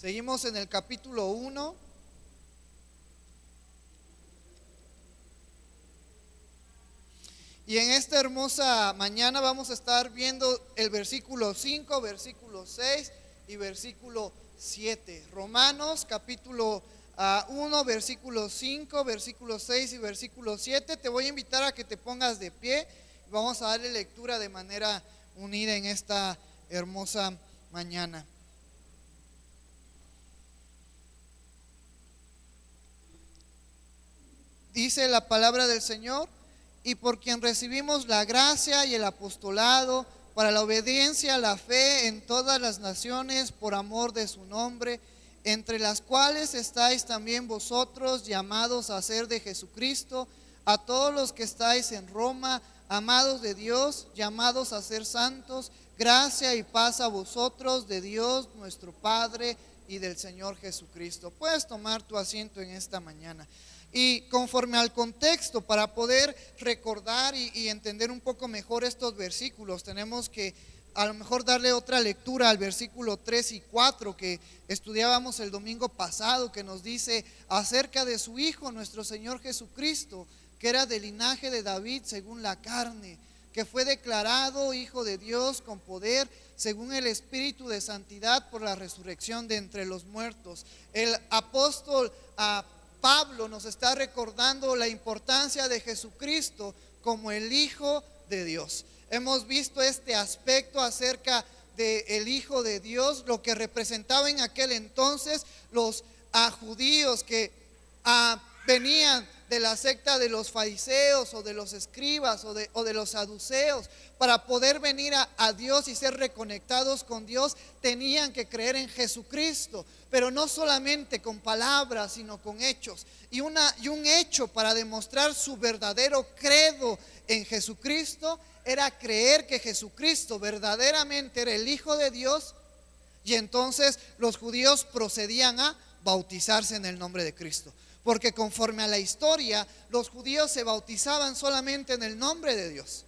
Seguimos en el capítulo 1. Y en esta hermosa mañana vamos a estar viendo el versículo 5, versículo 6 y versículo 7. Romanos capítulo 1, versículo 5, versículo 6 y versículo 7. Te voy a invitar a que te pongas de pie. Vamos a darle lectura de manera unida en esta hermosa mañana. Dice la palabra del Señor: y por quien recibimos la gracia y el apostolado para la obediencia a la fe en todas las naciones por amor de su nombre, entre las cuales estáis también vosotros, llamados a ser de Jesucristo, a todos los que estáis en Roma, amados de Dios, llamados a ser santos, gracia y paz a vosotros de Dios nuestro Padre y del Señor Jesucristo. Puedes tomar tu asiento en esta mañana. Y conforme al contexto, para poder recordar y entender un poco mejor estos versículos, tenemos que a lo mejor darle otra lectura al versículo 3 y 4 que estudiábamos el domingo pasado, que nos dice acerca de su Hijo, nuestro Señor Jesucristo, que era del linaje de David según la carne, que fue declarado Hijo de Dios con poder según el Espíritu de santidad por la resurrección de entre los muertos. El apóstol Pablo nos está recordando la importancia de Jesucristo como el Hijo de Dios. Hemos visto este aspecto acerca del Hijo de Dios, lo que representaba en aquel entonces los judíos que venían de la secta de los fariseos o de los escribas o de los saduceos. Para poder venir a Dios y ser reconectados con Dios, tenían que creer en Jesucristo, pero no solamente con palabras, sino con hechos. Y un hecho para demostrar su verdadero credo en Jesucristo era creer que Jesucristo verdaderamente era el Hijo de Dios. Y entonces los judíos procedían a bautizarse en el nombre de Cristo, porque conforme a la historia, los judíos se bautizaban solamente en el nombre de Dios.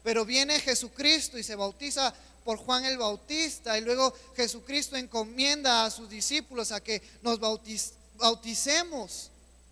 Pero viene Jesucristo y se bautiza por Juan el Bautista, y luego Jesucristo encomienda a sus discípulos a que nos bauticemos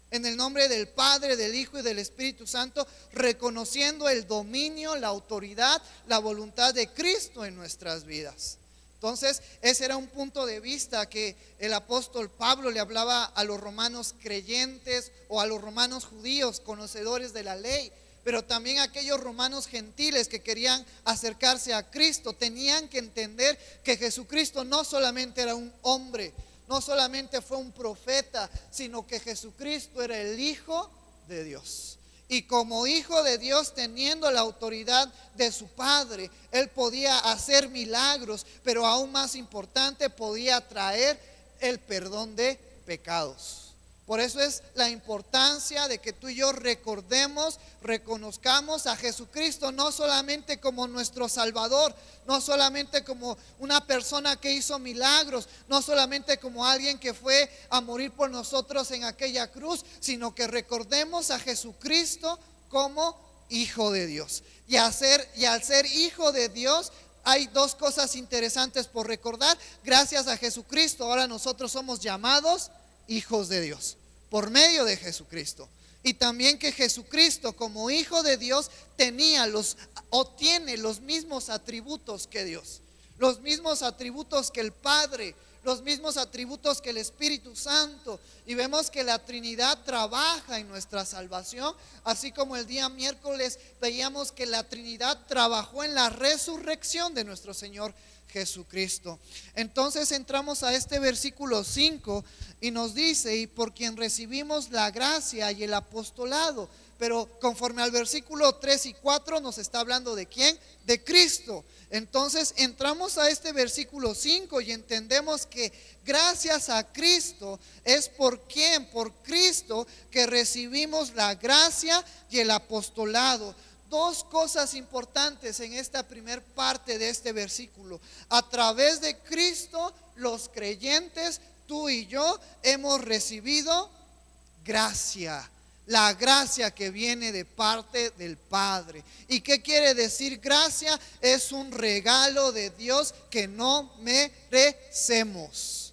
en el nombre del Padre, del Hijo y del Espíritu Santo, reconociendo el dominio, la autoridad, la voluntad de Cristo en nuestras vidas. Entonces, ese era un punto de vista que el apóstol Pablo le hablaba a los romanos creyentes o a los romanos judíos, conocedores de la ley. Pero también aquellos romanos gentiles que querían acercarse a Cristo tenían que entender que Jesucristo no solamente era un hombre, no solamente fue un profeta, sino que Jesucristo era el Hijo de Dios. Y como Hijo de Dios, teniendo la autoridad de su Padre, Él podía hacer milagros, pero aún más importante, podía traer el perdón de pecados. Por eso es la importancia de que tú y yo recordemos, reconozcamos a Jesucristo no solamente como nuestro Salvador, no solamente como una persona que hizo milagros, no solamente como alguien que fue a morir por nosotros en aquella cruz, sino que recordemos a Jesucristo como Hijo de Dios. Y al ser Hijo de Dios, hay dos cosas interesantes por recordar. Gracias a Jesucristo, ahora nosotros somos llamados hijos de Dios por medio de Jesucristo. Y también que Jesucristo como Hijo de Dios tiene los mismos atributos que Dios, los mismos atributos que el Padre, los mismos atributos que el Espíritu Santo. Y vemos que la Trinidad trabaja en nuestra salvación, así como el día miércoles veíamos que la Trinidad trabajó en la resurrección de nuestro Señor Jesucristo. Entonces entramos a este versículo 5 y nos dice: y por quien recibimos la gracia y el apostolado. Pero conforme al versículo 3 y 4 nos está hablando ¿de quién? De Cristo. Entonces entramos a este versículo 5 y entendemos que gracias a Cristo es por Cristo que recibimos la gracia y el apostolado. Dos cosas importantes en esta primer parte de este versículo. A través de Cristo, los creyentes, tú y yo, hemos recibido gracia. La gracia que viene de parte del Padre. ¿Y qué quiere decir gracia? Es un regalo de Dios que no merecemos.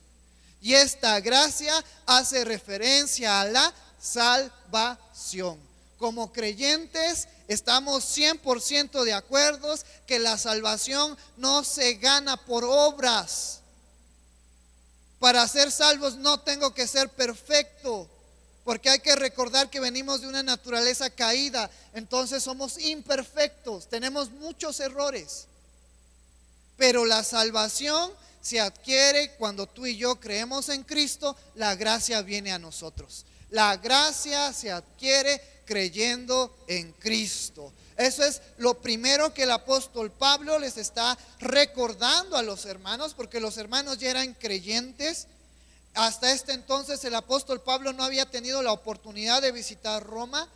Y esta gracia hace referencia a la salvación. Como creyentes estamos 100% de acuerdo que la salvación no se gana por obras. Para ser salvos no tengo que ser perfecto, porque hay que recordar que venimos de una naturaleza caída. Entonces somos imperfectos, tenemos muchos errores. Pero la salvación se adquiere cuando tú y yo creemos en Cristo. La gracia viene a nosotros. La gracia se adquiere creyendo en Cristo. Eso es lo primero que el apóstol Pablo les está recordando a los hermanos, porque los hermanos ya eran creyentes. Hasta este entonces el apóstol Pablo no había tenido la oportunidad de visitar Roma,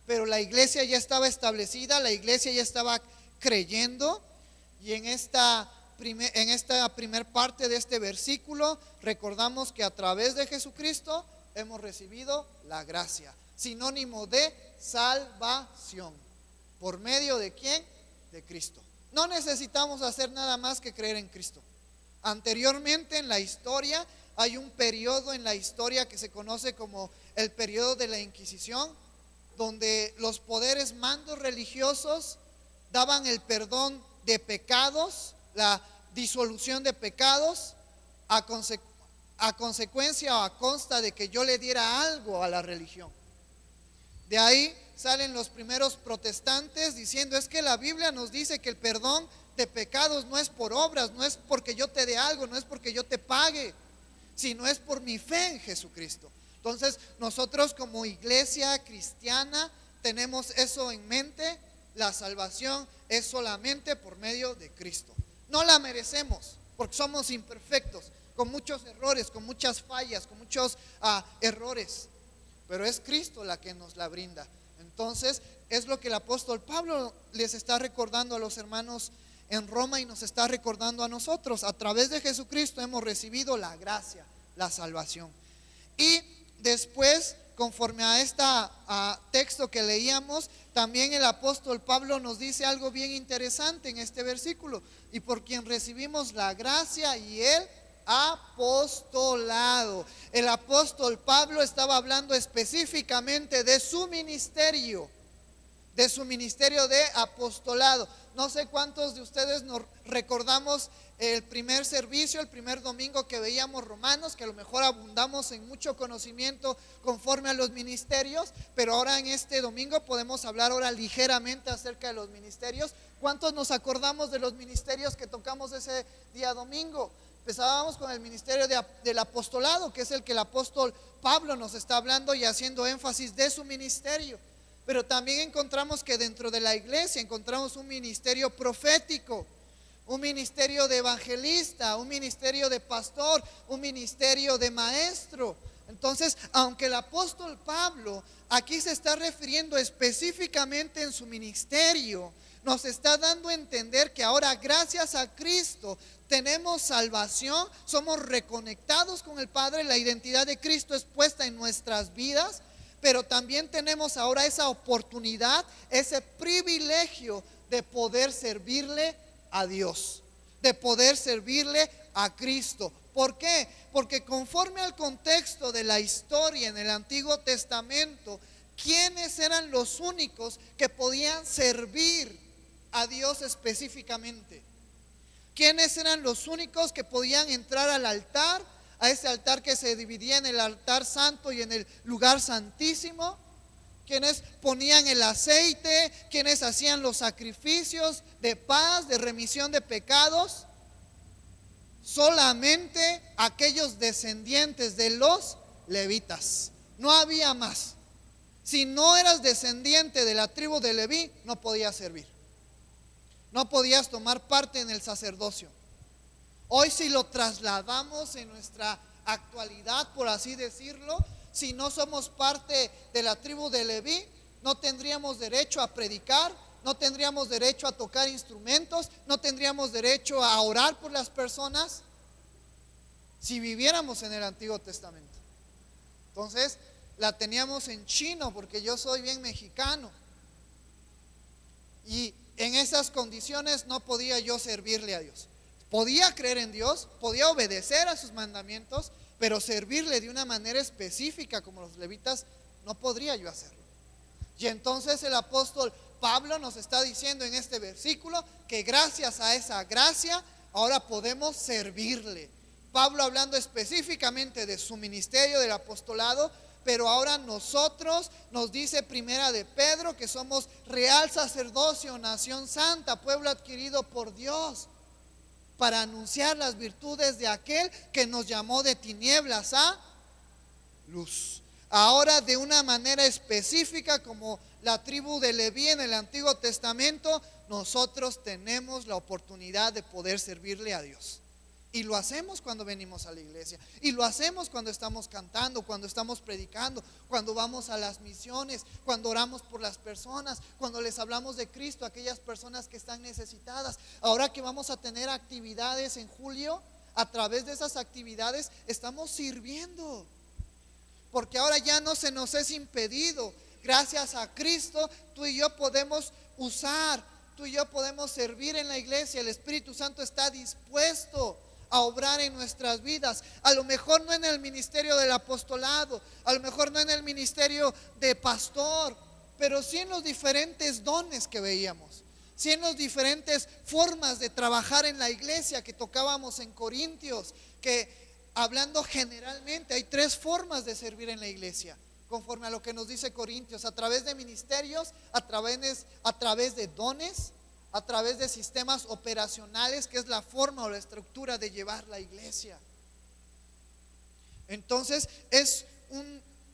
pero la iglesia ya estaba establecida, la iglesia ya estaba creyendo. Y en esta primer parte de este versículo recordamos que a través de Jesucristo hemos recibido la gracia, sinónimo de salvación. ¿Por medio de quién? De Cristo. No necesitamos hacer nada más que creer en Cristo. Anteriormente en la historia hay un periodo en la historia que se conoce como el periodo de la Inquisición, donde los poderes mandos religiosos daban el perdón de pecados, la disolución de pecados a consecuencia o a consta de que yo le diera algo a la religión. De ahí salen los primeros protestantes diciendo: es que la Biblia nos dice que el perdón de pecados no es por obras, no es porque yo te dé algo, no es porque yo te pague, sino es por mi fe en Jesucristo. Entonces nosotros como iglesia cristiana tenemos eso en mente. La salvación es solamente por medio de Cristo. No la merecemos porque somos imperfectos, con muchos errores, con muchas fallas, con muchos errores, pero es Cristo la que nos la brinda. Entonces es lo que el apóstol Pablo les está recordando a los hermanos en Roma y nos está recordando a nosotros. A través de Jesucristo hemos recibido la gracia, la salvación. Y después, conforme a este texto que leíamos, también el apóstol Pablo nos dice algo bien interesante en este versículo: y por quien recibimos la gracia y el apostolado. El apóstol Pablo estaba hablando específicamente de su ministerio de apostolado. No sé cuántos de ustedes nos recordamos el primer servicio, el primer domingo que veíamos Romanos, que a lo mejor abundamos en mucho conocimiento conforme a los ministerios, pero ahora en este domingo podemos hablar ahora ligeramente acerca de los ministerios. ¿Cuántos nos acordamos de los ministerios que tocamos ese día domingo? Empezábamos con el ministerio del apostolado, que es el que el apóstol Pablo nos está hablando y haciendo énfasis de su ministerio. Pero también encontramos que dentro de la iglesia encontramos un ministerio profético, un ministerio de evangelista, un ministerio de pastor, un ministerio de maestro. Entonces, aunque el apóstol Pablo aquí se está refiriendo específicamente en su ministerio, nos está dando a entender que ahora, gracias a Cristo, tenemos salvación, somos reconectados con el Padre, la identidad de Cristo es puesta en nuestras vidas. Pero también tenemos ahora esa oportunidad, ese privilegio de poder servirle a Dios, de poder servirle a Cristo. ¿Por qué? Porque conforme al contexto de la historia en el Antiguo Testamento, ¿quiénes eran los únicos que podían servir a Dios específicamente? ¿Quiénes eran los únicos que podían entrar al altar? A ese altar que se dividía en el altar santo y en el lugar santísimo. Quienes ponían el aceite, quienes hacían los sacrificios de paz, de remisión de pecados. Solamente aquellos descendientes de los levitas. No había más. Si no eras descendiente de la tribu de Leví, no podías servir. No podías tomar parte en el sacerdocio. Hoy, si lo trasladamos en nuestra actualidad, por así decirlo, si no somos parte de la tribu de Leví, no tendríamos derecho a predicar, no tendríamos derecho a tocar instrumentos, no tendríamos derecho a orar por las personas si viviéramos en el Antiguo Testamento. Entonces, la teníamos en chino, porque yo soy bien mexicano. Y en esas condiciones no podía yo servirle a Dios. Podía creer en Dios, podía obedecer a sus mandamientos, pero servirle de una manera específica como los levitas no podría yo hacerlo. Y entonces el apóstol Pablo nos está diciendo en este versículo que gracias a esa gracia ahora podemos servirle. Pablo hablando específicamente de su ministerio, del apostolado, pero ahora nosotros, nos dice Primera de Pedro, que somos real sacerdocio, nación santa, pueblo adquirido por Dios, para anunciar las virtudes de aquel que nos llamó de tinieblas a luz. Ahora de una manera específica, como la tribu de Leví en el Antiguo Testamento, nosotros tenemos la oportunidad de poder servirle a Dios. Y lo hacemos cuando venimos a la iglesia, y lo hacemos cuando estamos cantando, cuando estamos predicando, cuando vamos a las misiones, cuando oramos por las personas, cuando les hablamos de Cristo a aquellas personas que están necesitadas. Ahora que vamos a tener actividades en julio, a través de esas actividades estamos sirviendo, porque ahora ya no se nos es impedido. Gracias a Cristo, tú y yo podemos usar, tú y yo podemos servir en la iglesia. El Espíritu Santo está dispuesto a obrar en nuestras vidas. A lo mejor no en el ministerio del apostolado, a lo mejor no en el ministerio de pastor, pero sí en los diferentes dones que veíamos, sí en las diferentes formas de trabajar en la iglesia que tocábamos en Corintios, que hablando generalmente hay 3 formas de servir en la iglesia, conforme a lo que nos dice Corintios: a través de ministerios, a través de dones, a través de sistemas operacionales, que es la forma o la estructura de llevar la iglesia. Entonces es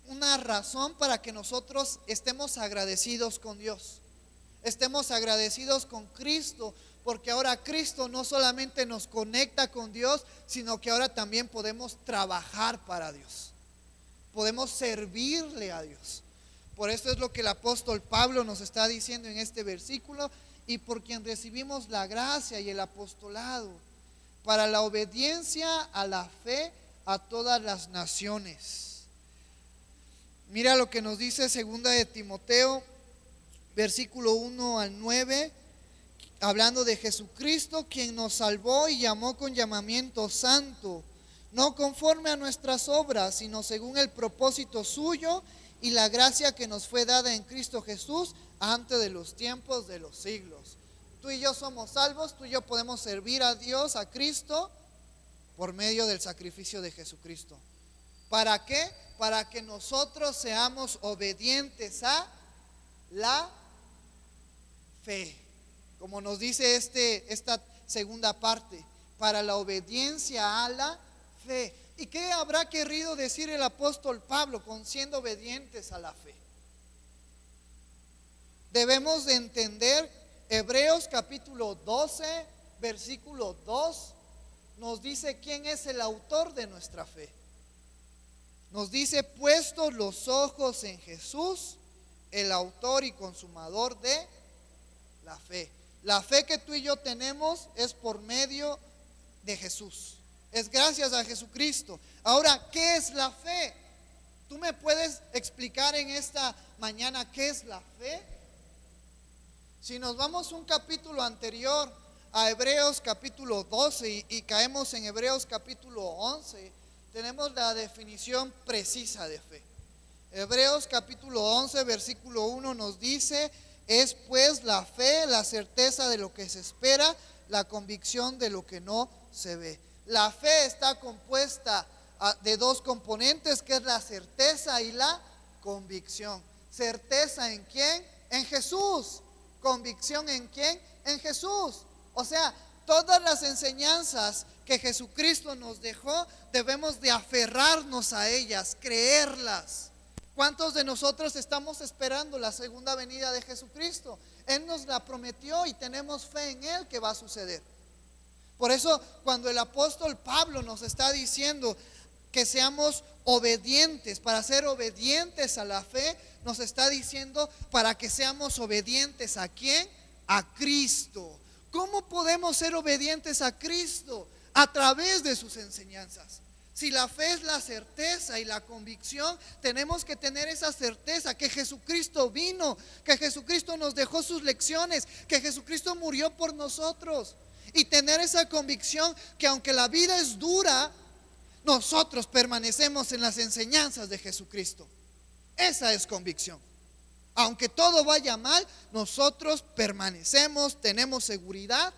una razón para que nosotros estemos agradecidos con Dios, estemos agradecidos con Cristo, porque ahora Cristo no solamente nos conecta con Dios, sino que ahora también podemos trabajar para Dios, podemos servirle a Dios. Por esto es lo que el apóstol Pablo nos está diciendo en este versículo: y por quien recibimos la gracia y el apostolado para la obediencia a la fe a todas las naciones. Mira lo que nos dice 2 de Timoteo, versículo 1 al 9, hablando de Jesucristo, quien nos salvó y llamó con llamamiento santo, no conforme a nuestras obras, sino según el propósito suyo y la gracia que nos fue dada en Cristo Jesús antes de los tiempos de los siglos. Tú y yo somos salvos, tú y yo podemos servir a Dios, a Cristo, por medio del sacrificio de Jesucristo. ¿Para qué? Para que nosotros seamos obedientes a la fe. Como nos dice esta segunda parte, para la obediencia a la fe. ¿Y qué habrá querido decir el apóstol Pablo con siendo obedientes a la fe? Debemos de entender Hebreos capítulo 12, versículo 2, nos dice quién es el autor de nuestra fe. Nos dice: puestos los ojos en Jesús, el autor y consumador de la fe. La fe que tú y yo tenemos es por medio de Jesús, es gracias a Jesucristo. Ahora, ¿qué es la fe? ¿Tú me puedes explicar en esta mañana qué es la fe? Si nos vamos un capítulo anterior a Hebreos capítulo 12 y caemos en Hebreos capítulo 11, tenemos la definición precisa de fe. Hebreos capítulo 11, versículo 1 nos dice: es pues la fe, la certeza de lo que se espera, la convicción de lo que no se ve. La fe está compuesta de 2 componentes, que es la certeza y la convicción. ¿Certeza en quién? En Jesús. ¿Convicción en quién? En Jesús. O sea, todas las enseñanzas que Jesucristo nos dejó, debemos de aferrarnos a ellas, creerlas. ¿Cuántos de nosotros estamos esperando la segunda venida de Jesucristo? Él nos la prometió y tenemos fe en Él que va a suceder. Por eso, cuando el apóstol Pablo nos está diciendo que seamos obedientes, para ser obedientes a la fe, nos está diciendo para que seamos obedientes ¿a quién? A Cristo. ¿Cómo podemos ser obedientes a Cristo? A través de sus enseñanzas. Si la fe es la certeza y la convicción, tenemos que tener esa certeza que Jesucristo vino, que Jesucristo nos dejó sus lecciones, que Jesucristo murió por nosotros. Y tener esa convicción que aunque la vida es dura, nosotros permanecemos en las enseñanzas de Jesucristo. Esa es convicción. Aunque todo vaya mal, nosotros permanecemos, tenemos seguridad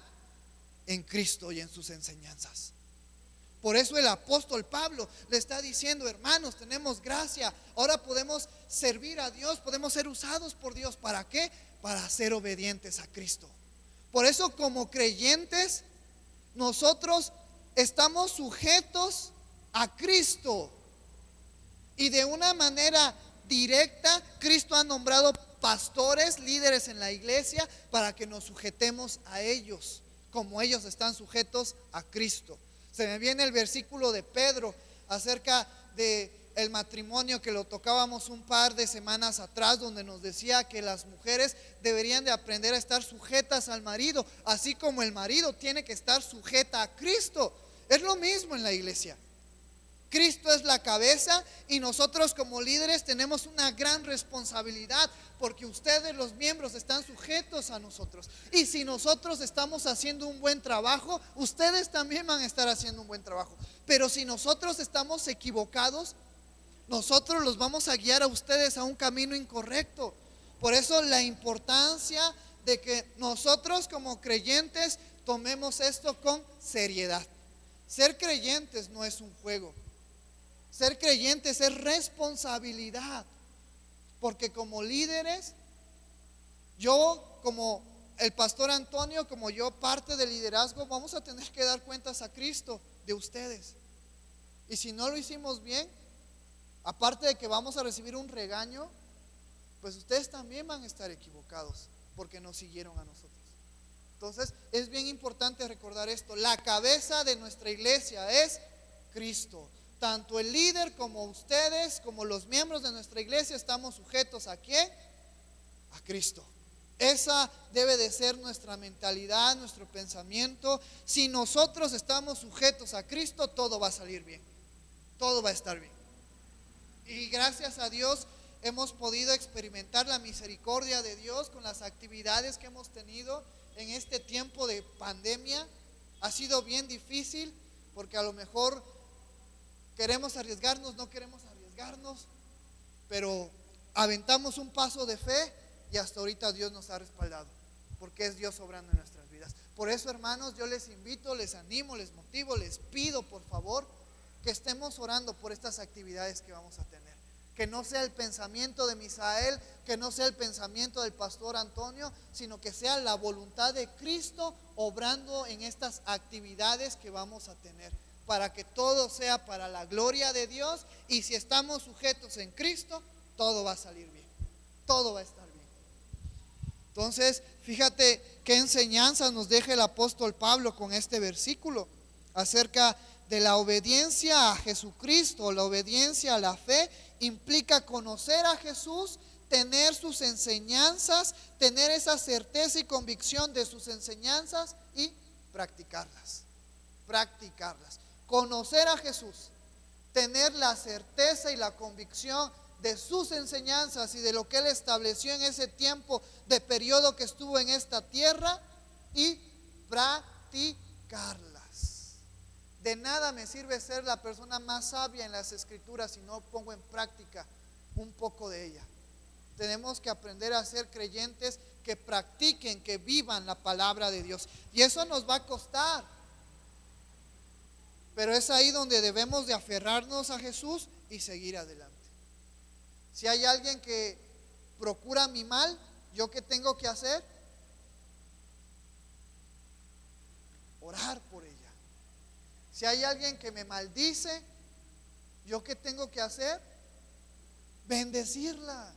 en Cristo y en sus enseñanzas. Por eso el apóstol Pablo le está diciendo: hermanos, tenemos gracia, ahora podemos servir a Dios, podemos ser usados por Dios. ¿Para qué? Para ser obedientes a Cristo. Por eso, como creyentes, nosotros estamos sujetos a Cristo. Y de una manera directa, Cristo ha nombrado pastores, líderes en la iglesia, para que nos sujetemos a ellos, como ellos están sujetos a Cristo. Se me viene el versículo de Pedro acerca de el matrimonio, que lo tocábamos un par de semanas atrás, donde nos decía que las mujeres deberían de aprender a estar sujetas al marido, así como el marido tiene que estar sujeta a Cristo. Es lo mismo en la iglesia. Cristo es la cabeza y nosotros como líderes tenemos una gran responsabilidad, porque ustedes, los miembros, están sujetos a nosotros. Y si nosotros estamos haciendo un buen trabajo, ustedes también van a estar haciendo un buen trabajo. Pero si nosotros estamos equivocados, nosotros los vamos a guiar a ustedes a un camino incorrecto. Por eso la importancia de que nosotros como creyentes tomemos esto con seriedad. Ser creyentes no es un juego. Ser creyentes es responsabilidad. Porque como líderes, yo como el pastor Antonio, como yo parte del liderazgo, vamos a tener que dar cuentas a Cristo de ustedes. Y si no lo hicimos bien, aparte de que vamos a recibir un regaño, pues ustedes también van a estar equivocados, porque nos siguieron a nosotros. Entonces es bien importante recordar esto: la cabeza de nuestra iglesia es Cristo. Tanto el líder como ustedes, como los miembros de nuestra iglesia, estamos sujetos ¿a quién? A Cristo. Esa debe de ser nuestra mentalidad, nuestro pensamiento. Si nosotros estamos sujetos a Cristo, todo va a salir bien, todo va a estar bien. Y gracias a Dios hemos podido experimentar la misericordia de Dios con las actividades que hemos tenido en este tiempo de pandemia. Ha sido bien difícil, porque a lo mejor queremos arriesgarnos, no queremos arriesgarnos, pero aventamos un paso de fe y hasta ahorita Dios nos ha respaldado, porque es Dios obrando en nuestras vidas. Por eso, hermanos, yo les invito, les animo, les motivo, les pido por favor que estemos orando por estas actividades que vamos a tener. Que no sea el pensamiento de Misael, que no sea el pensamiento del pastor Antonio, sino que sea la voluntad de Cristo obrando en estas actividades que vamos a tener, para que todo sea para la gloria de Dios. Y si estamos sujetos en Cristo, todo va a salir bien, todo va a estar bien. Entonces, fíjate qué enseñanza nos deja el apóstol Pablo con este versículo acerca de la obediencia a Jesucristo. La obediencia a la fe implica conocer a Jesús, tener sus enseñanzas, tener esa certeza y convicción de sus enseñanzas y practicarlas. Conocer a Jesús, tener la certeza y la convicción de sus enseñanzas y de lo que Él estableció en ese tiempo de periodo que estuvo en esta tierra, y practicarlas. De nada me sirve ser la persona más sabia en las escrituras si no pongo en práctica un poco de ella. Tenemos que aprender a ser creyentes que practiquen, que vivan la palabra de Dios. Y eso nos va a costar. Pero es ahí donde debemos de aferrarnos a Jesús y seguir adelante. Si hay alguien que procura mi mal, ¿yo qué tengo que hacer? Orar por ella. Si hay alguien que me maldice, ¿yo qué tengo que hacer? Bendecirla.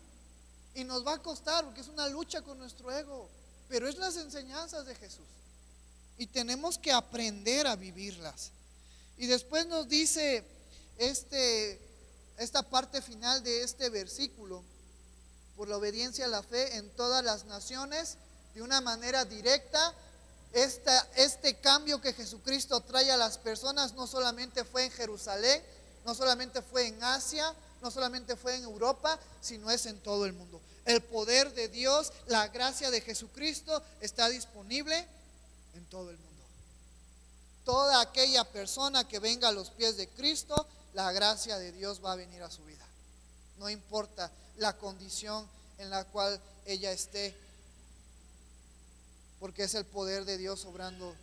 Y nos va a costar, porque es una lucha con nuestro ego, pero es las enseñanzas de Jesús y tenemos que aprender a vivirlas. Y después nos dice esta parte final de este versículo: por la obediencia a la fe en todas las naciones, de una manera directa. Este cambio que Jesucristo trae a las personas no solamente fue en Jerusalén, no solamente fue en Asia, no solamente fue en Europa, sino es en todo el mundo. El poder de Dios, la gracia de Jesucristo está disponible en todo el mundo. Toda aquella persona que venga a los pies de Cristo, la gracia de Dios va a venir a su vida. No importa la condición en la cual ella esté, porque es el poder de Dios obrando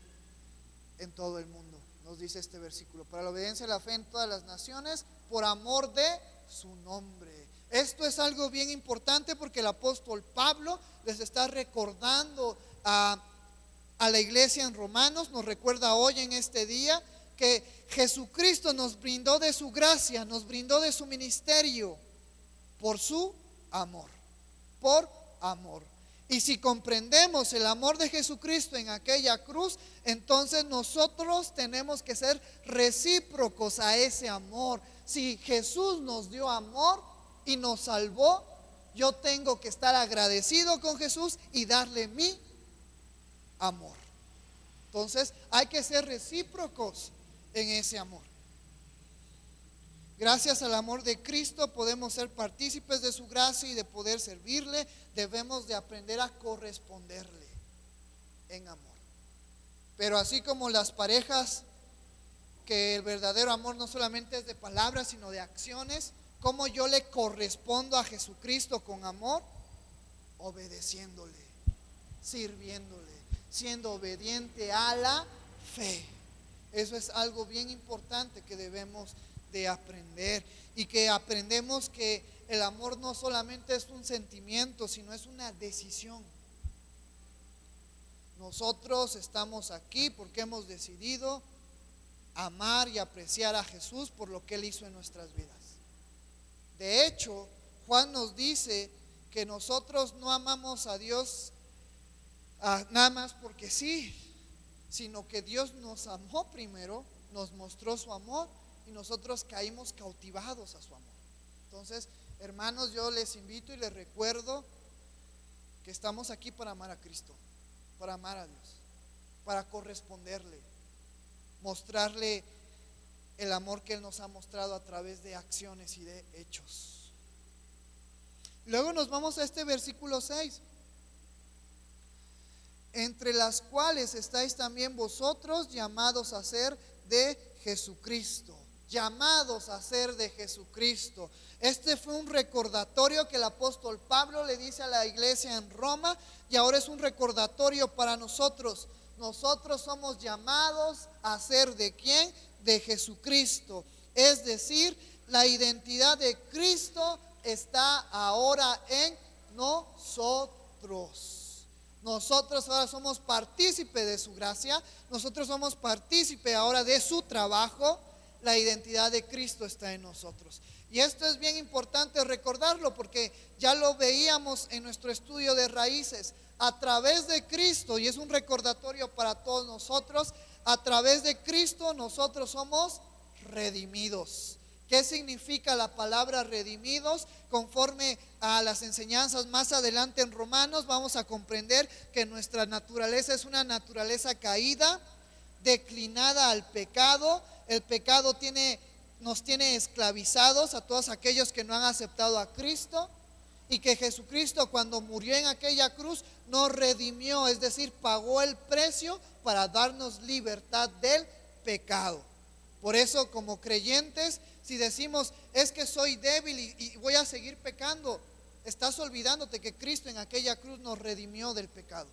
en todo el mundo. Nos dice este versículo: para la obediencia y la fe en todas las naciones, por amor de su nombre. Esto es algo bien importante, porque el apóstol Pablo les está recordando a la iglesia en Romanos, nos recuerda hoy en este día que Jesucristo nos brindó de su gracia, nos brindó de su ministerio por su amor, por amor. Y si comprendemos el amor de Jesucristo en aquella cruz, entonces nosotros tenemos que ser recíprocos a ese amor. Si Jesús nos dio amor y nos salvó, yo tengo que estar agradecido con Jesús y darle mi amor. Entonces hay que ser recíprocos en ese amor. Gracias al amor de Cristo podemos ser partícipes de su gracia y de poder servirle. Debemos de aprender a corresponderle en amor. Pero así como las parejas, que el verdadero amor no solamente es de palabras sino de acciones, ¿cómo yo le correspondo a Jesucristo con amor? Obedeciéndole, sirviéndole, siendo obediente a la fe. Eso es algo bien importante que debemos de aprender, y que aprendemos que el amor no solamente es un sentimiento, sino es una decisión. Nosotros estamos aquí porque hemos decidido amar y apreciar a Jesús por lo que Él hizo en nuestras vidas. De hecho, Juan nos dice que nosotros no amamos a Dios nada más porque sí, sino que Dios nos amó primero, nos mostró su amor y nosotros caímos cautivados a su amor. Entonces, hermanos, yo les invito y les recuerdo que estamos aquí para amar a Cristo, para amar a Dios, para corresponderle, mostrarle el amor que Él nos ha mostrado a través de acciones y de hechos. Luego nos vamos a este versículo 6. Entre las cuales estáis también vosotros, llamados a ser de Jesucristo. Llamados a ser de Jesucristo. Este fue un recordatorio que el apóstol Pablo le dice a la iglesia en Roma, y ahora es un recordatorio para nosotros. Nosotros somos llamados a ser ¿de quién? De Jesucristo. Es decir, la identidad de Cristo está ahora en nosotros. Nosotros ahora somos partícipe de su gracia. Nosotros somos partícipe ahora de su trabajo. La identidad de Cristo está en nosotros. Y esto es bien importante recordarlo, porque ya lo veíamos en nuestro estudio de raíces. A través de Cristo, y es un recordatorio para todos nosotros, a través de Cristo nosotros somos redimidos. ¿Qué significa la palabra redimidos? Conforme a las enseñanzas más adelante en Romanos, vamos a comprender que nuestra naturaleza es una naturaleza caída, declinada al pecado. El pecado nos tiene esclavizados a todos aquellos que no han aceptado a Cristo, y que Jesucristo, cuando murió en aquella cruz, nos redimió, es decir, pagó el precio para darnos libertad del pecado. Por eso, como creyentes, si decimos es que soy débil y voy a seguir pecando, estás olvidándote que Cristo en aquella cruz nos redimió del pecado.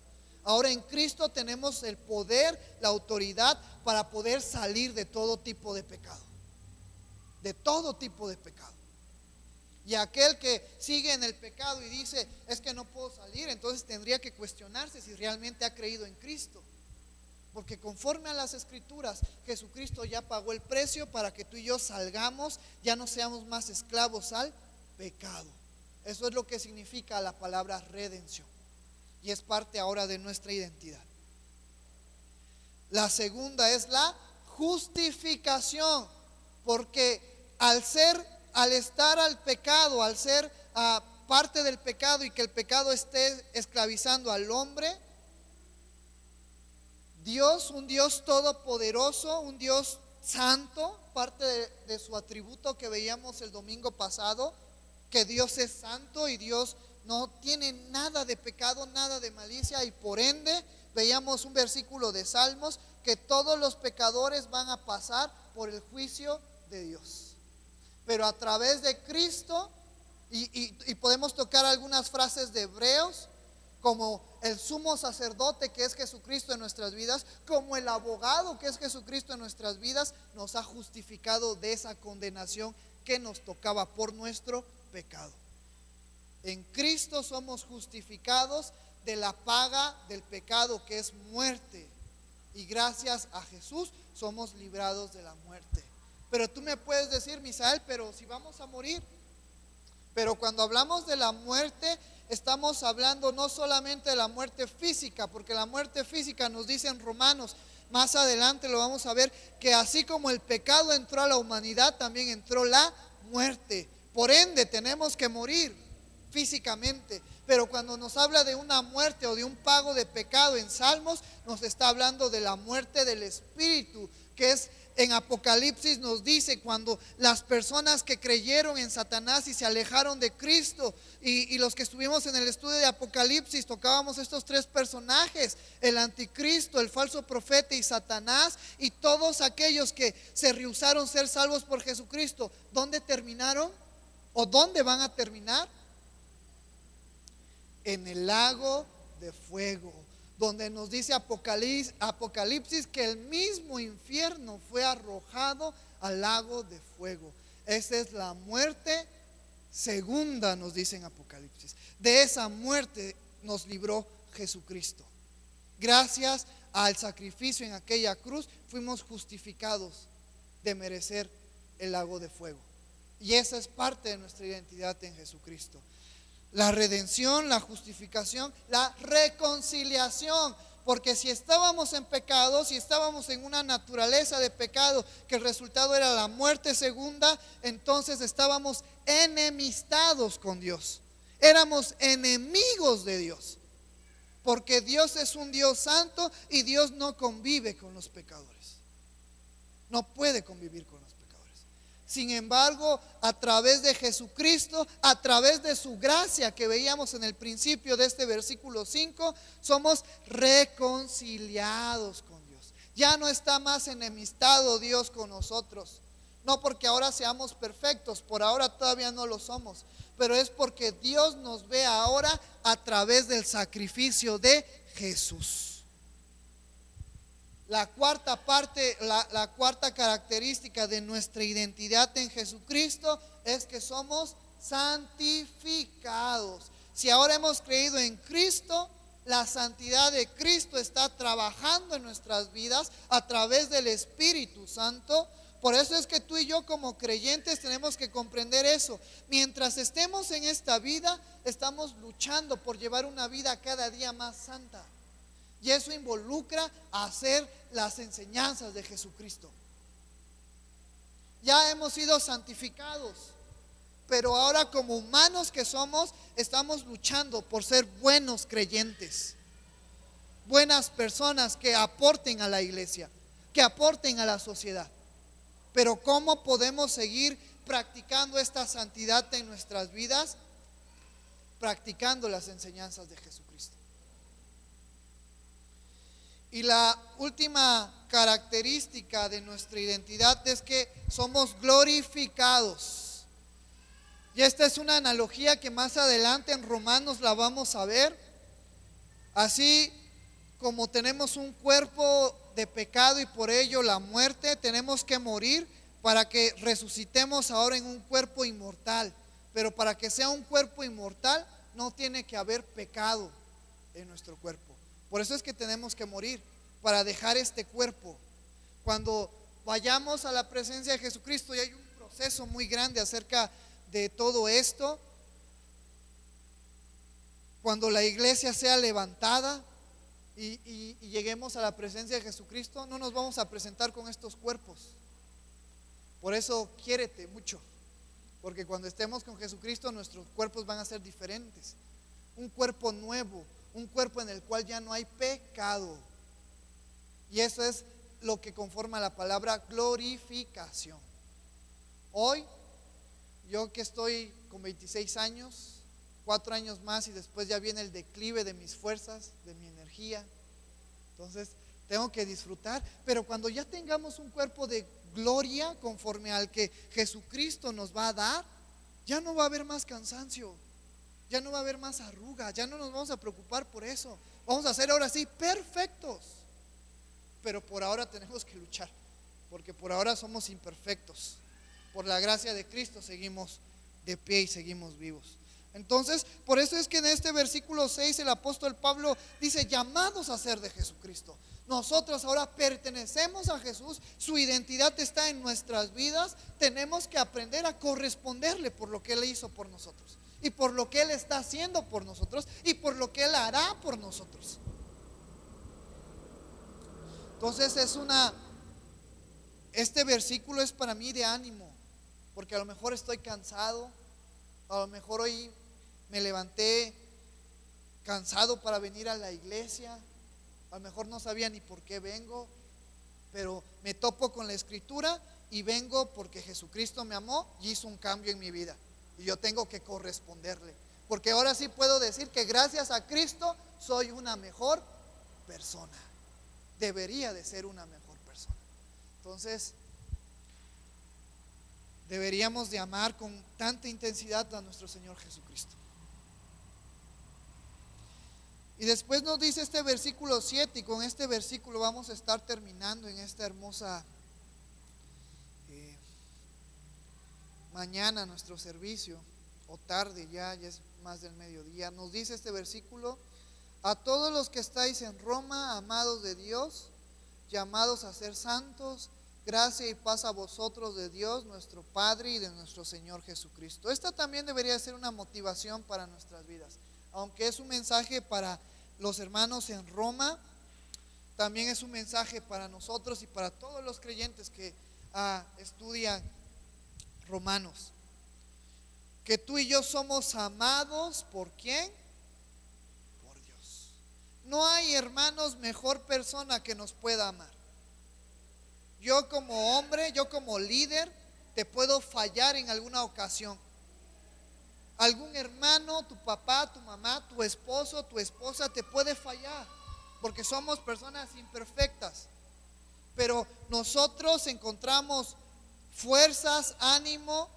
Ahora en Cristo tenemos el poder, la autoridad para poder salir de todo tipo de pecado. De todo tipo de pecado. Y aquel que sigue en el pecado y dice es que no puedo salir, entonces tendría que cuestionarse si realmente ha creído en Cristo. Porque conforme a las Escrituras, Jesucristo ya pagó el precio para que tú y yo salgamos, ya no seamos más esclavos al pecado. Eso es lo que significa la palabra redención, y es parte ahora de nuestra identidad. La segunda es la justificación, porque al estar al pecado, al ser parte del pecado y que el pecado esté esclavizando al hombre, Dios, un Dios todopoderoso, un Dios santo, parte de su atributo que veíamos el domingo pasado, que Dios es santo y Dios no tiene nada de pecado, nada de malicia, y por ende veíamos un versículo de Salmos que todos los pecadores van a pasar por el juicio de Dios. Pero a través de Cristo, y podemos tocar algunas frases de Hebreos, como el sumo sacerdote que es Jesucristo en nuestras vidas, como el abogado que es Jesucristo en nuestras vidas, nos ha justificado de esa condenación que nos tocaba por nuestro pecado. En Cristo somos justificados de la paga del pecado, que es muerte, y gracias a Jesús somos librados de la muerte. Pero tú me puedes decir, Misael, pero si vamos a morir. Pero cuando hablamos de la muerte, estamos hablando no solamente de la muerte física, porque la muerte física nos dice en Romanos, más adelante lo vamos a ver, que así como el pecado entró a la humanidad, también entró la muerte. Por ende, tenemos que morir físicamente. Pero cuando nos habla de una muerte o de un pago de pecado en Salmos, nos está hablando de la muerte del espíritu, que es en Apocalipsis nos dice cuando las personas que creyeron en Satanás y se alejaron de Cristo, y los que estuvimos en el estudio de Apocalipsis tocábamos estos tres personajes: el anticristo, el falso profeta y Satanás, y todos aquellos que se rehusaron ser salvos por Jesucristo. ¿Dónde terminaron? ¿O dónde van a terminar? En el lago de fuego, donde nos dice Apocalipsis que el mismo infierno fue arrojado al lago de fuego. Esa es la muerte segunda, nos dice en Apocalipsis. De esa muerte nos libró Jesucristo. Gracias al sacrificio en aquella cruz fuimos justificados de merecer el lago de fuego. Y esa es parte de nuestra identidad en Jesucristo. La redención, la justificación, la reconciliación. Porque si estábamos en pecado, si estábamos en una naturaleza de pecado, que el resultado era la muerte segunda, entonces estábamos enemistados con Dios. Éramos enemigos de Dios. Porque Dios es un Dios santo y Dios no convive con los pecadores. No puede convivir con los pecadores. Sin embargo, a través de Jesucristo, a través de su gracia que veíamos en el principio de este versículo 5, somos reconciliados con Dios. Ya no está más enemistado Dios con nosotros. No porque ahora seamos perfectos, por ahora todavía no lo somos, pero es porque Dios nos ve ahora a través del sacrificio de Jesús. La cuarta parte, la cuarta característica de nuestra identidad en Jesucristo es que somos santificados. Si ahora hemos creído en Cristo, la santidad de Cristo está trabajando en nuestras vidas a través del Espíritu Santo. Por eso es que tú y yo como creyentes tenemos que comprender eso. Mientras estemos en esta vida, estamos luchando por llevar una vida cada día más santa. Y eso involucra hacer las enseñanzas de Jesucristo. Ya hemos sido santificados, pero ahora como humanos que somos, estamos luchando por ser buenos creyentes, buenas personas que aporten a la iglesia, que aporten a la sociedad. Pero ¿cómo podemos seguir practicando esta santidad en nuestras vidas? Practicando las enseñanzas de Jesucristo. Y la última característica de nuestra identidad es que somos glorificados. Y esta es una analogía que más adelante en Romanos la vamos a ver. Así como tenemos un cuerpo de pecado y por ello la muerte, tenemos que morir para que resucitemos ahora en un cuerpo inmortal. Pero para que sea un cuerpo inmortal no tiene que haber pecado en nuestro cuerpo. Por eso es que tenemos que morir, para dejar este cuerpo. Cuando vayamos a la presencia de Jesucristo, y hay un proceso muy grande acerca de todo esto, cuando la iglesia sea levantada y lleguemos a la presencia de Jesucristo, no nos vamos a presentar con estos cuerpos. Por eso quiérete mucho, porque cuando estemos con Jesucristo nuestros cuerpos van a ser diferentes. Un cuerpo nuevo, un cuerpo en el cual ya no hay pecado. Y eso es lo que conforma la palabra glorificación. Hoy, yo que estoy con 26 años, 4 años más y después ya viene el declive de mis fuerzas, de mi energía. Entonces tengo que disfrutar, pero cuando ya tengamos un cuerpo de gloria conforme al que Jesucristo nos va a dar, ya no va a haber más cansancio, ya no va a haber más arruga, ya no nos vamos a preocupar por eso. Vamos a ser ahora sí perfectos, pero por ahora tenemos que luchar, porque por ahora somos imperfectos. Por la gracia de Cristo seguimos de pie y seguimos vivos. Entonces, por eso es que en este versículo 6 el apóstol Pablo dice: llamados a ser de Jesucristo. Nosotros ahora pertenecemos a Jesús, su identidad está en nuestras vidas. Tenemos que aprender a corresponderle por lo que Él hizo por nosotros, y por lo que Él está haciendo por nosotros, y por lo que Él hará por nosotros. Entonces este versículo es para mí de ánimo, porque a lo mejor estoy cansado, a lo mejor hoy me levanté cansado para venir a la iglesia, a lo mejor no sabía ni por qué vengo, pero me topo con la escritura y vengo porque Jesucristo me amó y hizo un cambio en mi vida, y yo tengo que corresponderle, porque ahora sí puedo decir que gracias a Cristo soy una mejor persona, debería de ser una mejor persona. Entonces deberíamos de amar con tanta intensidad a nuestro Señor Jesucristo. Y después nos dice este versículo 7, y con este versículo vamos a estar terminando en esta hermosa mañana nuestro servicio, o tarde, ya es más del mediodía. Nos dice este versículo: a todos los que estáis en Roma, amados de Dios, llamados a ser santos, gracia y paz a vosotros de Dios nuestro Padre y de nuestro Señor Jesucristo. Esta también debería ser una motivación para nuestras vidas. Aunque es un mensaje para los hermanos en Roma, también es un mensaje para nosotros y para todos los creyentes que estudian Romanos. Que tú y yo somos amados ¿por quién? Por Dios. No hay, hermanos, mejor persona que nos pueda amar. Yo como hombre, yo como líder, te puedo fallar en alguna ocasión. Algún hermano, tu papá, tu mamá, tu esposo, tu esposa te puede fallar, porque somos personas imperfectas. Pero nosotros encontramos fuerzas, ánimo,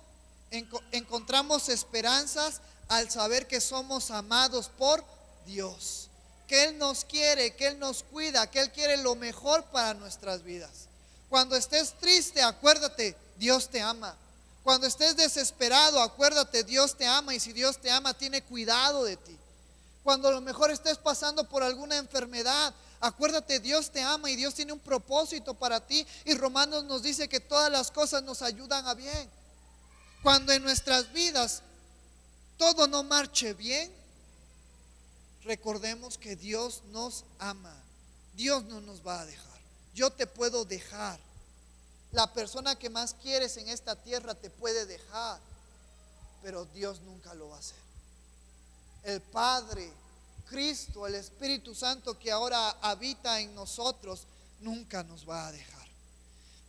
encontramos esperanzas al saber que somos amados por Dios, que Él nos quiere, que Él nos cuida, que Él quiere lo mejor para nuestras vidas. Cuando estés triste, acuérdate, Dios te ama. Cuando estés desesperado, acuérdate, Dios te ama, y si Dios te ama, tiene cuidado de ti. Cuando a lo mejor estés pasando por alguna enfermedad, acuérdate, Dios te ama y Dios tiene un propósito para ti, y Romanos nos dice que todas las cosas nos ayudan a bien. Cuando en nuestras vidas todo no marche bien, recordemos que Dios nos ama. Dios no nos va a dejar. Yo te puedo dejar. La persona que más quieres en esta tierra te puede dejar, pero Dios nunca lo va a hacer. El Padre, Cristo, el Espíritu Santo que ahora habita en nosotros, nunca nos va a dejar.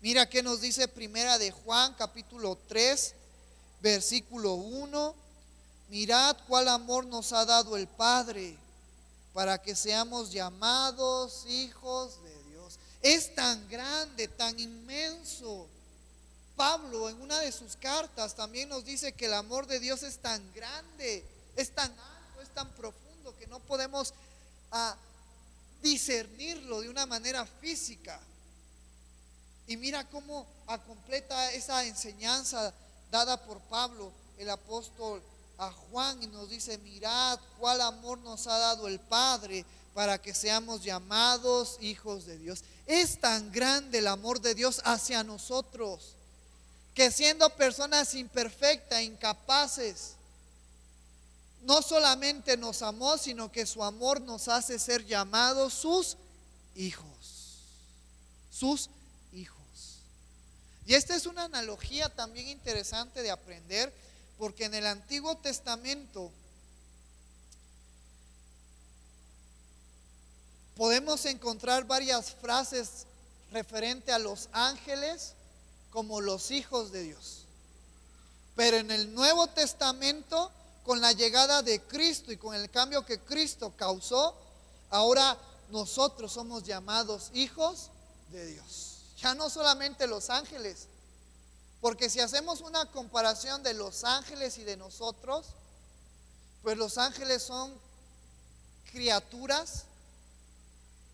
Mira qué nos dice Primera de Juan, capítulo 3, versículo 1. Mirad cuál amor nos ha dado el Padre, para que seamos llamados hijos de Dios. Es tan grande, tan inmenso. Pablo en una de sus cartas también nos dice que el amor de Dios es tan grande, es tan alto, es tan profundo, que no podemos discernirlo de una manera física. Y mira cómo completa esa enseñanza dada por Pablo, el apóstol, a Juan, y nos dice: mirad cuál amor nos ha dado el Padre, para que seamos llamados hijos de Dios. Es tan grande el amor de Dios hacia nosotros, que siendo personas imperfectas, incapaces, no solamente nos amó, sino que su amor nos hace ser llamados sus hijos. Sus hijos. Y esta es una analogía también interesante de aprender, porque en el Antiguo Testamento podemos encontrar varias frases referente a los ángeles como los hijos de Dios. Pero en el Nuevo Testamento, con la llegada de Cristo y con el cambio que Cristo causó, ahora nosotros somos llamados hijos de Dios. Ya no solamente los ángeles, porque si hacemos una comparación de los ángeles y de nosotros, pues los ángeles son criaturas,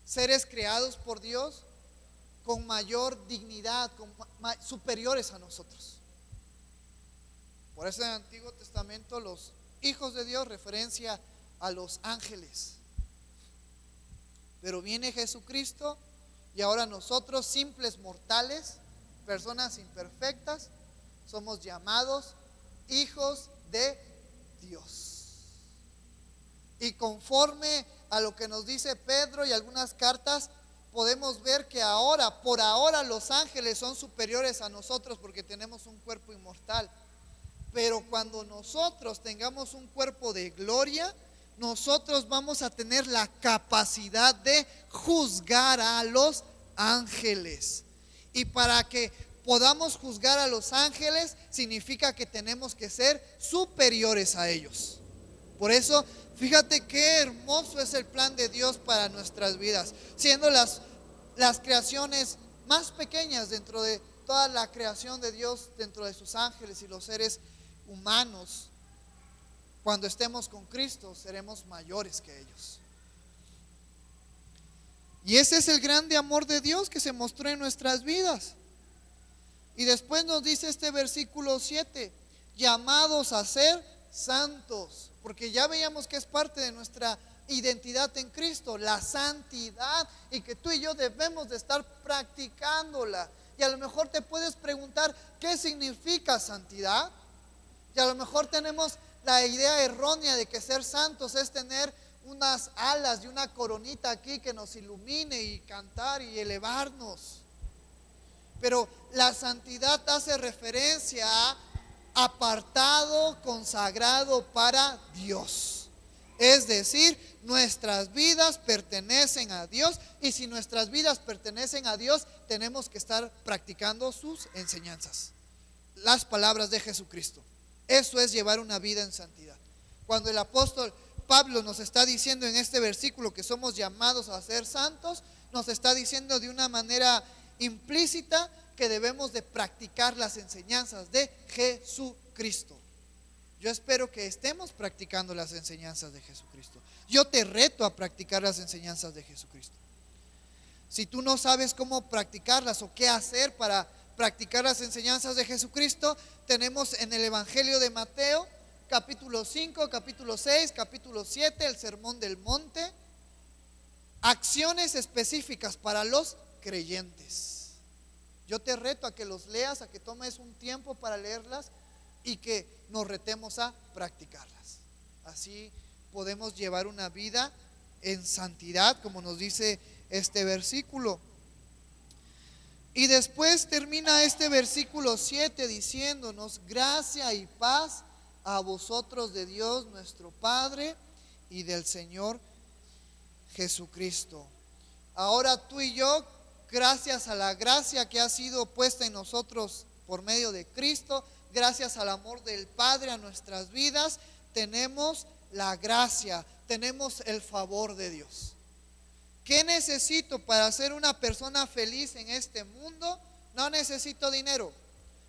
seres creados por Dios con mayor dignidad, superiores a nosotros. Por eso en el Antiguo Testamento los hijos de Dios referencia a los ángeles. Pero viene Jesucristo y ahora nosotros, simples mortales, personas imperfectas, somos llamados hijos de Dios. Y conforme a lo que nos dice Pedro y algunas cartas, podemos ver que por ahora los ángeles son superiores a nosotros porque tenemos un cuerpo inmortal. Pero cuando nosotros tengamos un cuerpo de gloria, nosotros vamos a tener la capacidad de juzgar a los ángeles. Y para que podamos juzgar a los ángeles, significa que tenemos que ser superiores a ellos. Por eso, fíjate qué hermoso es el plan de Dios para nuestras vidas, siendo las creaciones más pequeñas dentro de toda la creación de Dios, dentro de sus ángeles y los seres humanos. Cuando estemos con Cristo, seremos mayores que ellos. Y ese es el grande amor de Dios que se mostró en nuestras vidas. Y después nos dice este versículo 7, llamados a ser santos, porque ya veíamos que es parte de nuestra identidad en Cristo, la santidad, y que tú y yo debemos de estar practicándola. Y a lo mejor te puedes preguntar, ¿qué significa santidad? Y a lo mejor tenemos la idea errónea de que ser santos es tener unas alas y una coronita aquí que nos ilumine y cantar y elevarnos. Pero la santidad hace referencia a apartado, consagrado para Dios. Es decir, nuestras vidas pertenecen a Dios, y si nuestras vidas pertenecen a Dios, tenemos que estar practicando sus enseñanzas, las palabras de Jesucristo. Eso es llevar una vida en santidad. Cuando el apóstol Pablo nos está diciendo en este versículo que somos llamados a ser santos, nos está diciendo de una manera implícita que debemos de practicar las enseñanzas de Jesucristo. Yo espero que estemos practicando las enseñanzas de Jesucristo. Yo te reto a practicar las enseñanzas de Jesucristo. Si tú no sabes cómo practicarlas o qué hacer para practicar las enseñanzas de Jesucristo, tenemos en el Evangelio de Mateo, capítulo 5, capítulo 6, capítulo 7, el Sermón del Monte, acciones específicas para los creyentes. Yo te reto a que los leas, a que tomes un tiempo para leerlas y que nos retemos a practicarlas. Así podemos llevar una vida en santidad, como nos dice este versículo. Y después termina este versículo 7 diciéndonos: gracia y paz a vosotros de Dios nuestro Padre y del Señor Jesucristo. Ahora tú y yo, gracias a la gracia que ha sido puesta en nosotros por medio de Cristo, gracias al amor del Padre a nuestras vidas, tenemos la gracia, tenemos el favor de Dios. ¿Qué necesito para ser una persona feliz en este mundo? No necesito dinero,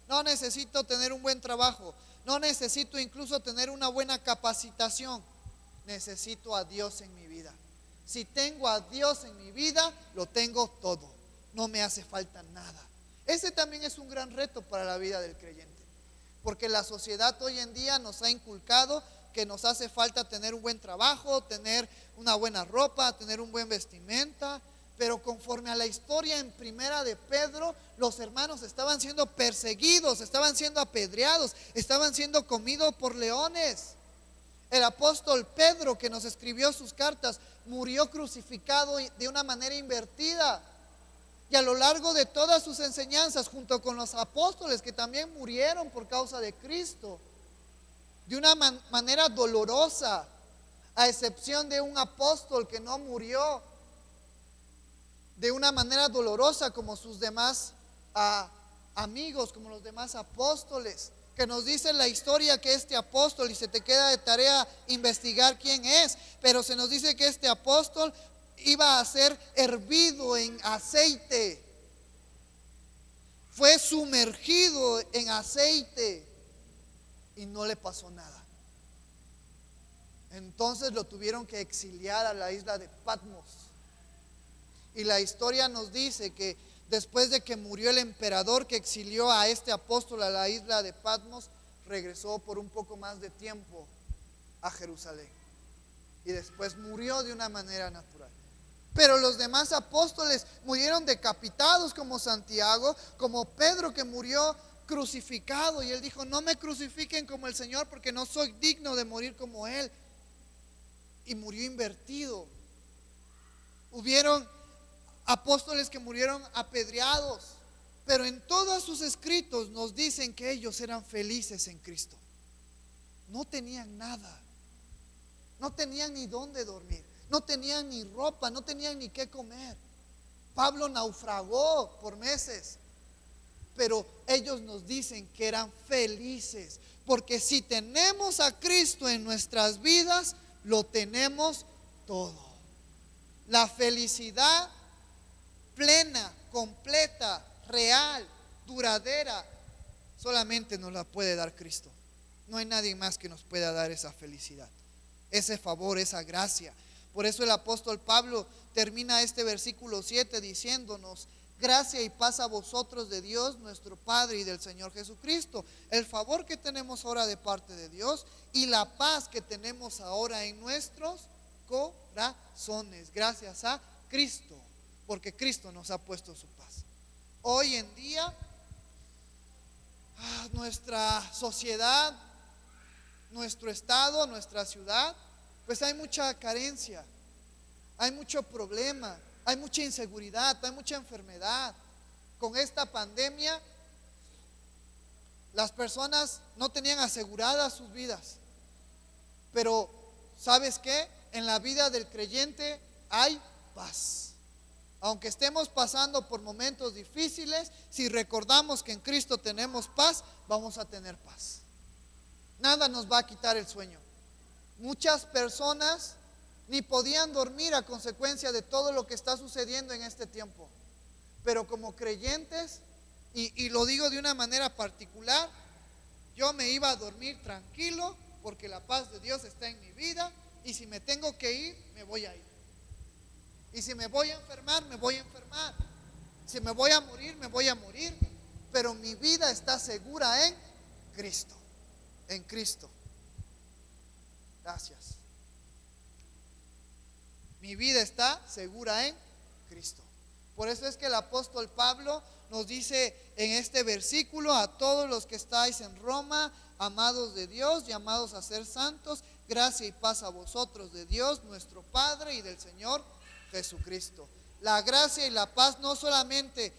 no necesito tener un buen trabajo, no necesito incluso tener una buena capacitación. Necesito a Dios en mi vida. Si tengo a Dios en mi vida, lo tengo todo, no me hace falta nada. Ese también es un gran reto para la vida del creyente, porque la sociedad hoy en día nos ha inculcado que nos hace falta tener un buen trabajo, tener una buena ropa, tener un buen vestimenta. Pero conforme a la historia en Primera de Pedro, los hermanos estaban siendo perseguidos, estaban siendo apedreados, estaban siendo comidos por leones. El apóstol Pedro, que nos escribió sus cartas, murió crucificado de una manera invertida. Y a lo largo de todas sus enseñanzas, junto con los apóstoles que también murieron por causa de Cristo, de una manera dolorosa, a excepción de un apóstol que no murió de una manera dolorosa como sus demás amigos, como los demás apóstoles, que nos dice la historia que este apóstol, y se te queda de tarea investigar quién es, pero se nos dice que este apóstol iba a ser hervido en aceite. Fue sumergido en aceite y no le pasó nada. Entonces lo tuvieron que exiliar a la isla de Patmos. Y la historia nos dice que después de que murió el emperador que exilió a este apóstol a la isla de Patmos, regresó por un poco más de tiempo a Jerusalén. Y después murió de una manera natural. Pero los demás apóstoles murieron decapitados, como Santiago, como Pedro, que murió crucificado. Y él dijo: no me crucifiquen como el Señor, porque no soy digno de morir como Él. Y murió invertido. Hubieron apóstoles que murieron apedreados, pero en todos sus escritos nos dicen que ellos eran felices en Cristo. No tenían nada, no tenían ni dónde dormir, no tenían ni ropa, no tenían ni qué comer. Pablo naufragó por meses, pero ellos nos dicen que eran felices, porque si tenemos a Cristo en nuestras vidas, lo tenemos todo. La felicidad plena, completa, real, duradera, solamente nos la puede dar Cristo. No hay nadie más que nos pueda dar esa felicidad, ese favor, esa gracia. Por eso el apóstol Pablo termina este versículo 7 diciéndonos: gracia y paz a vosotros de Dios nuestro Padre y del Señor Jesucristo. El favor que tenemos ahora de parte de Dios y la paz que tenemos ahora en nuestros corazones, gracias a Cristo, porque Cristo nos ha puesto su paz. Hoy en día nuestra sociedad, nuestro estado, nuestra ciudad, pues hay mucha carencia, hay mucho problema, hay mucha inseguridad, hay mucha enfermedad. Con esta pandemia, las personas no tenían aseguradas sus vidas. Pero, ¿sabes qué? En la vida del creyente hay paz. Aunque estemos pasando por momentos difíciles, si recordamos que en Cristo tenemos paz, vamos a tener paz. Nada nos va a quitar el sueño. Muchas personas ni podían dormir a consecuencia de todo lo que está sucediendo en este tiempo. Pero como creyentes, y lo digo de una manera particular, yo me iba a dormir tranquilo porque la paz de Dios está en mi vida, y si me tengo que ir, me voy a ir. Y si me voy a enfermar, me voy a enfermar. Si me voy a morir, me voy a morir. Pero mi vida está segura en Cristo. En Cristo. Gracias. Mi vida está segura en Cristo. Por eso es que el apóstol Pablo nos dice en este versículo: a todos los que estáis en Roma, amados de Dios, llamados a ser santos, gracia y paz a vosotros de Dios nuestro Padre y del Señor Jesucristo. La gracia y la paz no solamente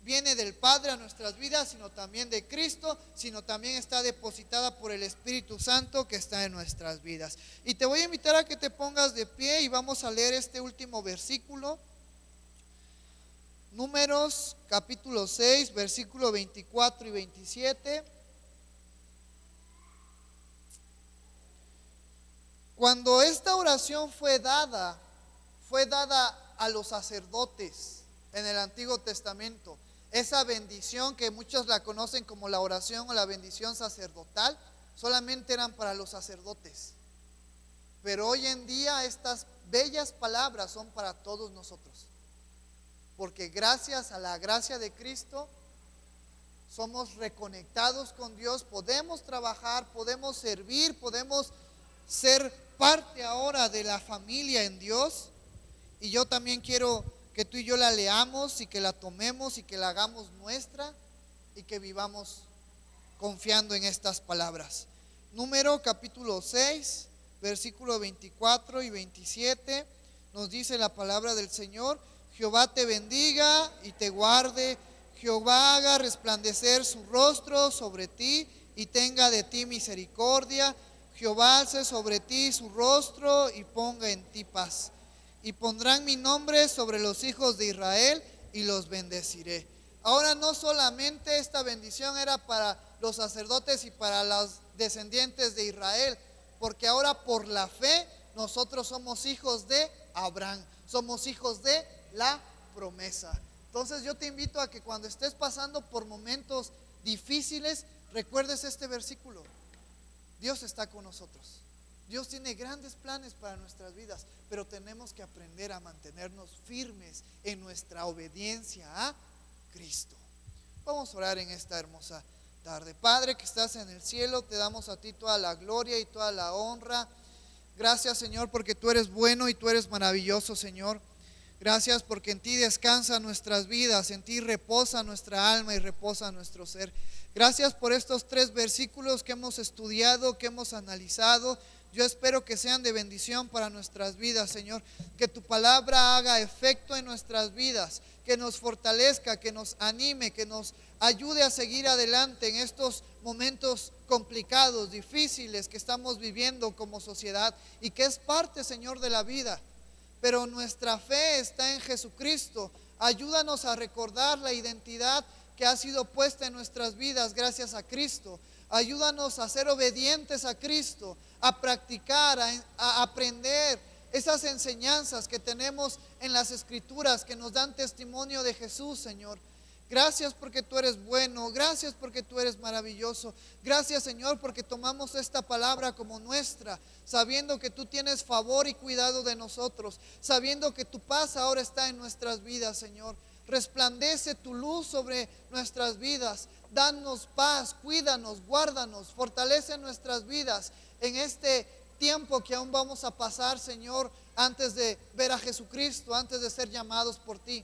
viene del Padre a nuestras vidas, sino también de Cristo, sino también está depositada por el Espíritu Santo que está en nuestras vidas. Y te voy a invitar a que te pongas de pie y vamos a leer este último versículo. Números capítulo 6, versículo 24 y 27. Cuando esta oración fue dada a los sacerdotes en el Antiguo Testamento. Esa bendición que muchos la conocen como la oración o la bendición sacerdotal, solamente eran para los sacerdotes. Pero hoy en día estas bellas palabras son para todos nosotros. Porque gracias a la gracia de Cristo somos reconectados con Dios, podemos trabajar, podemos servir, podemos ser parte ahora de la familia en Dios. Y yo también quiero que tú y yo la leamos y que la tomemos y que la hagamos nuestra y que vivamos confiando en estas palabras. Número capítulo 6, versículo 24 y 27, nos dice la palabra del Señor: Jehová te bendiga y te guarde, Jehová haga resplandecer su rostro sobre ti y tenga de ti misericordia, Jehová alce sobre ti su rostro y ponga en ti paz. Y pondrán mi nombre sobre los hijos de Israel y los bendeciré. Ahora no solamente esta bendición era para los sacerdotes y para los descendientes de Israel, porque ahora por la fe nosotros somos hijos de Abraham. somos hijos de la promesa. Entonces yo te invito a que cuando estés pasando por momentos difíciles, recuerdes este versículo. Dios está con nosotros. Dios tiene grandes planes para nuestras vidas, pero tenemos que aprender a mantenernos firmes en nuestra obediencia a Cristo. Vamos a orar en esta hermosa tarde. Padre que estás en el cielo, te damos a ti toda la gloria y toda la honra. Gracias, Señor, porque tú eres bueno y tú eres maravilloso, Señor. Gracias porque en ti descansan nuestras vidas, en ti reposa nuestra alma y reposa nuestro ser. Gracias por estos 3 versículos que hemos estudiado, que hemos analizado. Yo espero que sean de bendición para nuestras vidas, Señor. Que tu palabra haga efecto en nuestras vidas, que nos fortalezca, que nos anime, que nos ayude a seguir adelante en estos momentos complicados, difíciles que estamos viviendo como sociedad y que es parte, Señor, de la vida. Pero nuestra fe está en Jesucristo. Ayúdanos a recordar la identidad que ha sido puesta en nuestras vidas gracias a Cristo. Ayúdanos a ser obedientes a Cristo, a practicar, a aprender esas enseñanzas que tenemos en las Escrituras que nos dan testimonio de Jesús, Señor. Gracias porque tú eres bueno, gracias porque tú eres maravilloso. Gracias, Señor, porque tomamos esta palabra como nuestra, sabiendo que tú tienes favor y cuidado de nosotros, sabiendo que tu paz ahora está en nuestras vidas, Señor. Resplandece tu luz sobre nuestras vidas. Danos paz, cuídanos, guárdanos, fortalece nuestras vidas en este tiempo que aún vamos a pasar, Señor, antes de ver a Jesucristo, antes de ser llamados por ti.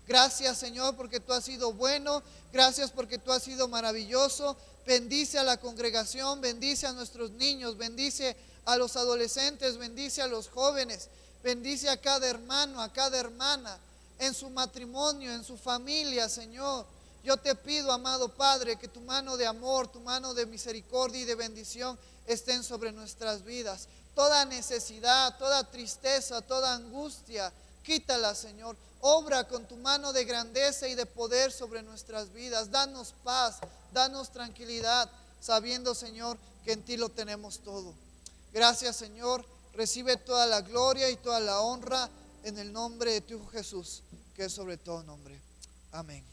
Gracias, Señor, porque tú has sido bueno. Gracias porque tú has sido maravilloso. Bendice a la congregación, bendice a nuestros niños, bendice a los adolescentes, bendice a los jóvenes, bendice a cada hermano, a cada hermana, en su matrimonio, en su familia, Señor. Yo te pido, amado Padre, que tu mano de amor, tu mano de misericordia y de bendición estén sobre nuestras vidas. Toda necesidad, toda tristeza, toda angustia, quítala, Señor. Obra con tu mano de grandeza y de poder sobre nuestras vidas. Danos paz, danos tranquilidad, sabiendo, Señor, que en ti lo tenemos todo. Gracias, Señor. Recibe toda la gloria y toda la honra en el nombre de tu Hijo Jesús, que es sobre todo nombre. Amén.